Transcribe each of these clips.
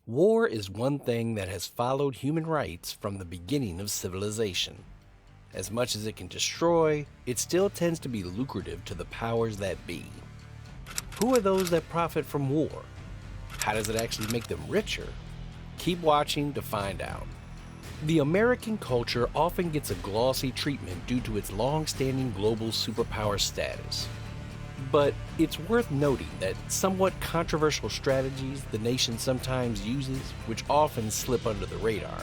War is one thing that has followed human rights from the beginning of civilization. As much as it can destroy, it still tends to be lucrative to the powers that be. Who are those that profit from war? How does it actually make them richer? Keep watching to find out. The American culture often gets a glossy treatment due to its long-standing global superpower status. But it's worth noting that somewhat controversial strategies the nation sometimes uses, which often slip under the radar.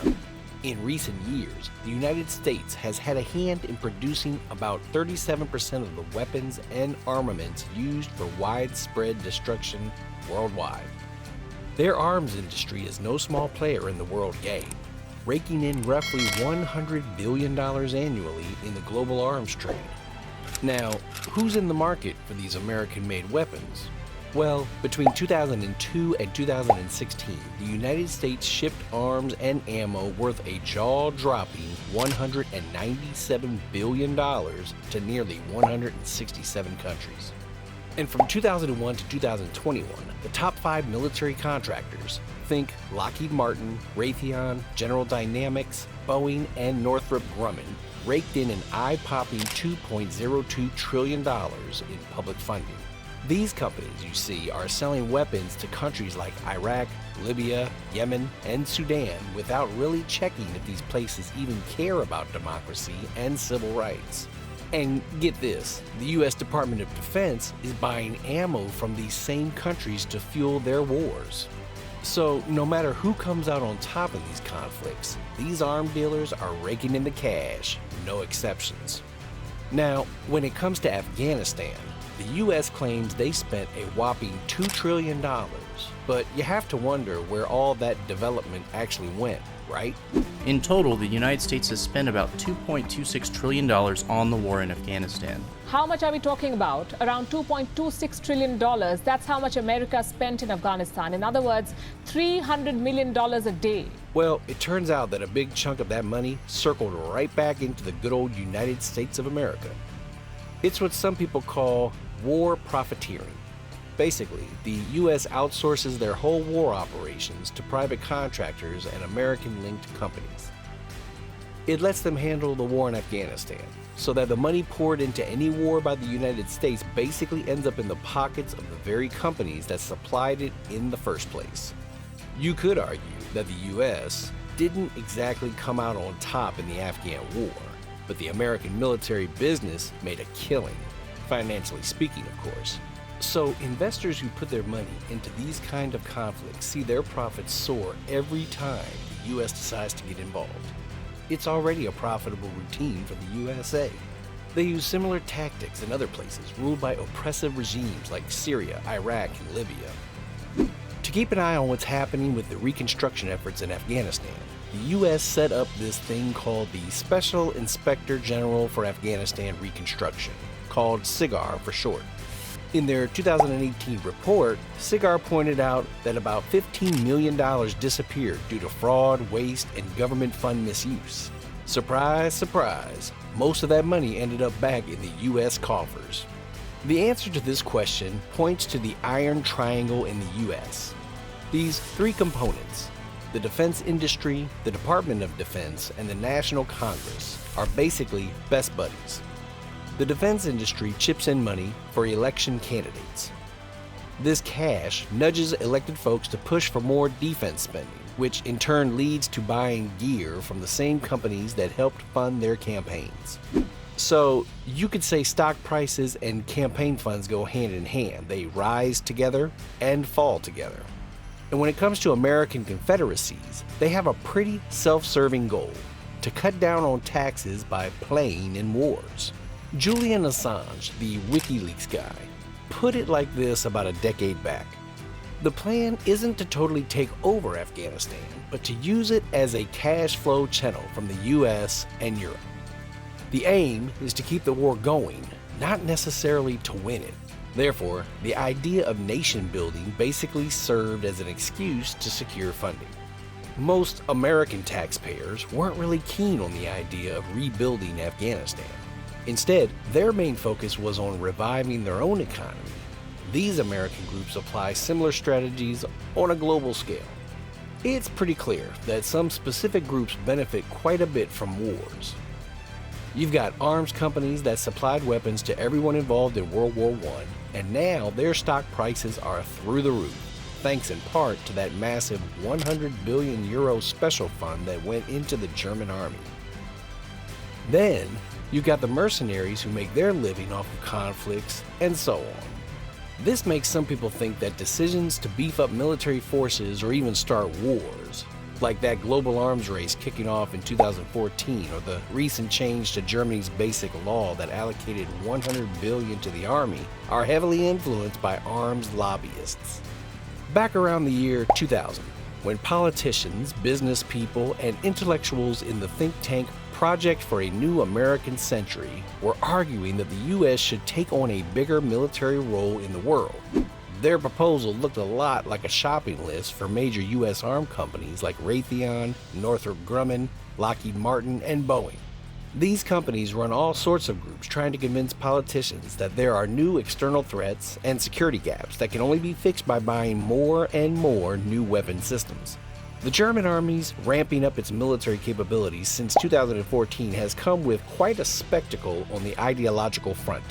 In recent years, the United States has had a hand in producing about 37% of the weapons and armaments used for widespread destruction worldwide. Their arms industry is no small player in the world game, raking in roughly $100 billion annually in the global arms trade. Now, who's in the market for these American-made weapons? Well, between 2002 and 2016, the United States shipped arms and ammo worth a jaw-dropping $197 billion to nearly 167 countries. And from 2001 to 2021, the top 5 military contractors, think Lockheed Martin, Raytheon, General Dynamics, Boeing, and Northrop Grumman, raked in an eye-popping $2.02 trillion in public funding. These companies, you see, are selling weapons to countries like Iraq, Libya, Yemen, and Sudan without really checking if these places even care about democracy and civil rights. And get this, the U.S. Department of Defense is buying ammo from these same countries to fuel their wars. So no matter who comes out on top in these conflicts, these arms dealers are raking in the cash, no exceptions. Now, when it comes to Afghanistan, the U.S. claims they spent a whopping $2 trillion, but you have to wonder where all that development actually went, right? In total, the United States has spent about $2.26 trillion on the war in Afghanistan. How much are we talking about? Around $2.26 trillion. That's how much America spent in Afghanistan. In other words, $300 million a day. Well, it turns out that a big chunk of that money circled right back into the good old United States of America. It's what some people call war profiteering. Basically, the U.S. outsources their whole war operations to private contractors and American-linked companies. It lets them handle the war in Afghanistan, so that the money poured into any war by the United States basically ends up in the pockets of the very companies that supplied it in the first place. You could argue that the U.S. didn't exactly come out on top in the Afghan war, but the American military business made a killing, financially speaking, of course. So investors who put their money into these kind of conflicts see their profits soar every time the U.S. decides to get involved. It's already a profitable routine for the USA. They use similar tactics in other places ruled by oppressive regimes like Syria, Iraq, and Libya. To keep an eye on what's happening with the reconstruction efforts in Afghanistan, the U.S. set up this thing called the Special Inspector General for Afghanistan Reconstruction, called SIGAR for short. In their 2018 report, SIGAR pointed out that about $15 million disappeared due to fraud, waste, and government fund misuse. Surprise, surprise, most of that money ended up back in the U.S. coffers. The answer to this question points to the Iron Triangle in the U.S. These 3 components, the defense industry, the Department of Defense, and the National Congress, are basically best buddies. The defense industry chips in money for election candidates. This cash nudges elected folks to push for more defense spending, which in turn leads to buying gear from the same companies that helped fund their campaigns. So you could say stock prices and campaign funds go hand in hand. They rise together and fall together. And when it comes to American confederacies, they have a pretty self-serving goal: to cut down on taxes by playing in wars. Julian Assange, the WikiLeaks guy, put it like this about a decade back. The plan isn't to totally take over Afghanistan, but to use it as a cash flow channel from the US and Europe. The aim is to keep the war going, not necessarily to win it. Therefore, the idea of nation building basically served as an excuse to secure funding. Most American taxpayers weren't really keen on the idea of rebuilding Afghanistan. Instead, their main focus was on reviving their own economy. These American groups apply similar strategies on a global scale. It's pretty clear that some specific groups benefit quite a bit from wars. You've got arms companies that supplied weapons to everyone involved in World War I, and now their stock prices are through the roof, thanks in part to that massive 100 billion euro special fund that went into the German army. Then, you've got the mercenaries who make their living off of conflicts, and so on. This makes some people think that decisions to beef up military forces or even start wars, like that global arms race kicking off in 2014 or the recent change to Germany's basic law that allocated 100 billion to the army, are heavily influenced by arms lobbyists. Back around the year 2000, when politicians, business people, and intellectuals in the think tank Project for a New American Century were arguing that the U.S. should take on a bigger military role in the world. Their proposal looked a lot like a shopping list for major U.S. arm companies like Raytheon, Northrop Grumman, Lockheed Martin, and Boeing. These companies run all sorts of groups trying to convince politicians that there are new external threats and security gaps that can only be fixed by buying more and more new weapon systems. The German army's ramping up its military capabilities since 2014 has come with quite a spectacle on the ideological front.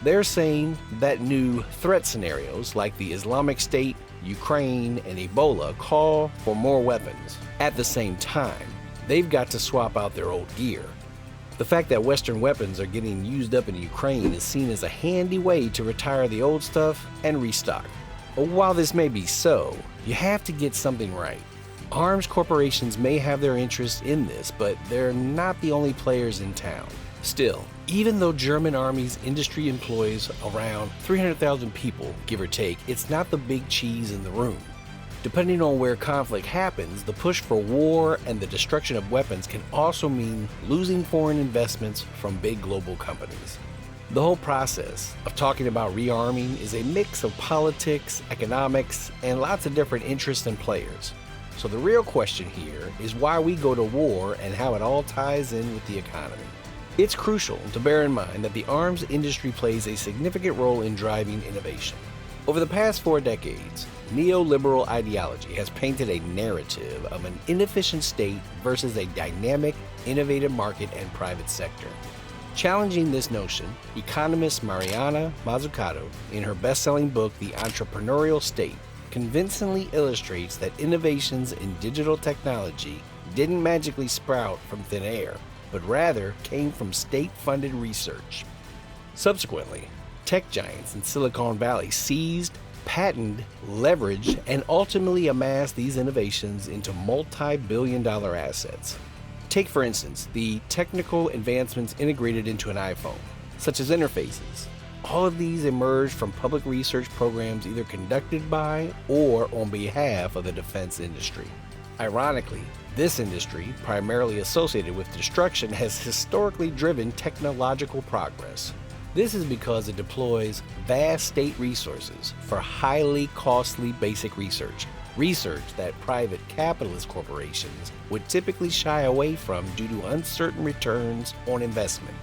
They're saying that new threat scenarios like the Islamic State, Ukraine, and Ebola call for more weapons. At the same time, they've got to swap out their old gear. The fact that Western weapons are getting used up in Ukraine is seen as a handy way to retire the old stuff and restock. While this may be so, you have to get something right. Arms corporations may have their interests in this, but they're not the only players in town. Still, even though German Army's industry employs around 300,000 people, give or take, it's not the big cheese in the room. Depending on where conflict happens, the push for war and the destruction of weapons can also mean losing foreign investments from big global companies. The whole process of talking about rearming is a mix of politics, economics, and lots of different interests and players. So the real question here is why we go to war and how it all ties in with the economy. It's crucial to bear in mind that the arms industry plays a significant role in driving innovation. Over the past 4 decades, neoliberal ideology has painted a narrative of an inefficient state versus a dynamic, innovative market and private sector. Challenging this notion, economist Mariana Mazzucato, in her best-selling book The Entrepreneurial State, convincingly illustrates that innovations in digital technology didn't magically sprout from thin air, but rather came from state-funded research. Subsequently, tech giants in Silicon Valley seized, patented, leveraged, and ultimately amassed these innovations into multi-billion-dollar assets. Take, for instance, the technical advancements integrated into an iPhone, such as interfaces. All of these emerged from public research programs either conducted by or on behalf of the defense industry. Ironically, this industry, primarily associated with destruction, has historically driven technological progress. This is because it deploys vast state resources for highly costly basic research that private capitalist corporations would typically shy away from due to uncertain returns on investment.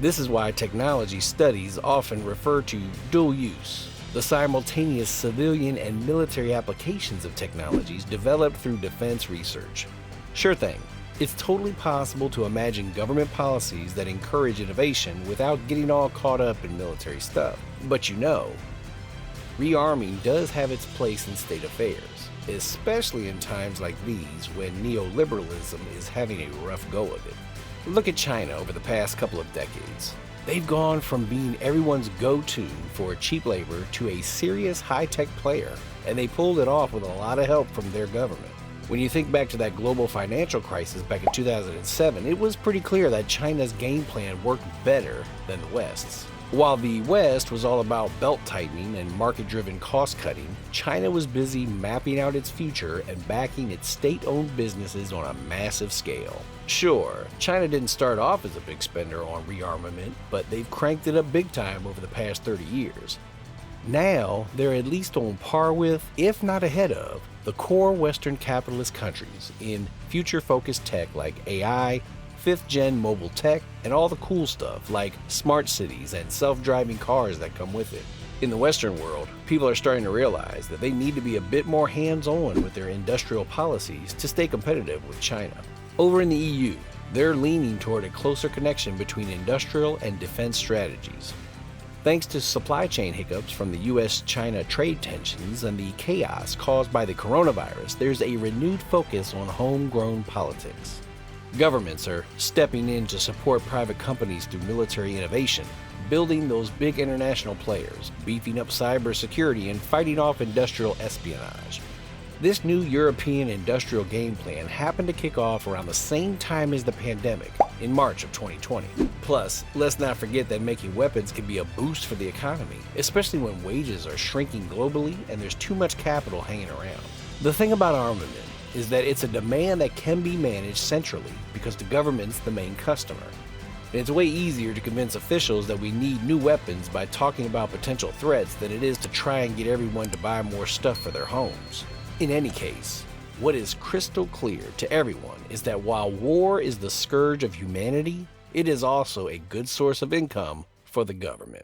This is why technology studies often refer to dual use, the simultaneous civilian and military applications of technologies developed through defense research. Sure thing, it's totally possible to imagine government policies that encourage innovation without getting all caught up in military stuff. But rearming does have its place in state affairs, especially in times like these when neoliberalism is having a rough go of it. Look at China over the past couple of decades. They've gone from being everyone's go-to for cheap labor to a serious high-tech player, and they pulled it off with a lot of help from their government. When you think back to that global financial crisis back in 2007, it was pretty clear that China's game plan worked better than the West's. While the West was all about belt-tightening and market-driven cost-cutting, China was busy mapping out its future and backing its state-owned businesses on a massive scale. Sure, China didn't start off as a big spender on rearmament, but they've cranked it up big time over the past 30 years. Now, they're at least on par with, if not ahead of, the core Western capitalist countries in future-focused tech like AI, 5th-gen mobile tech, and all the cool stuff like smart cities and self-driving cars that come with it. In the Western world, people are starting to realize that they need to be a bit more hands-on with their industrial policies to stay competitive with China. Over in the EU, they're leaning toward a closer connection between industrial and defense strategies. Thanks to supply chain hiccups from the US-China trade tensions and the chaos caused by the coronavirus, there's a renewed focus on homegrown politics. Governments are stepping in to support private companies through military innovation, building those big international players, beefing up cybersecurity, and fighting off industrial espionage. This new European industrial game plan happened to kick off around the same time as the pandemic, in March of 2020. Plus, let's not forget that making weapons can be a boost for the economy, especially when wages are shrinking globally and there's too much capital hanging around. The thing about armament is that it's a demand that can be managed centrally because the government's the main customer. And it's way easier to convince officials that we need new weapons by talking about potential threats than it is to try and get everyone to buy more stuff for their homes. In any case, what is crystal clear to everyone is that while war is the scourge of humanity, it is also a good source of income for the government.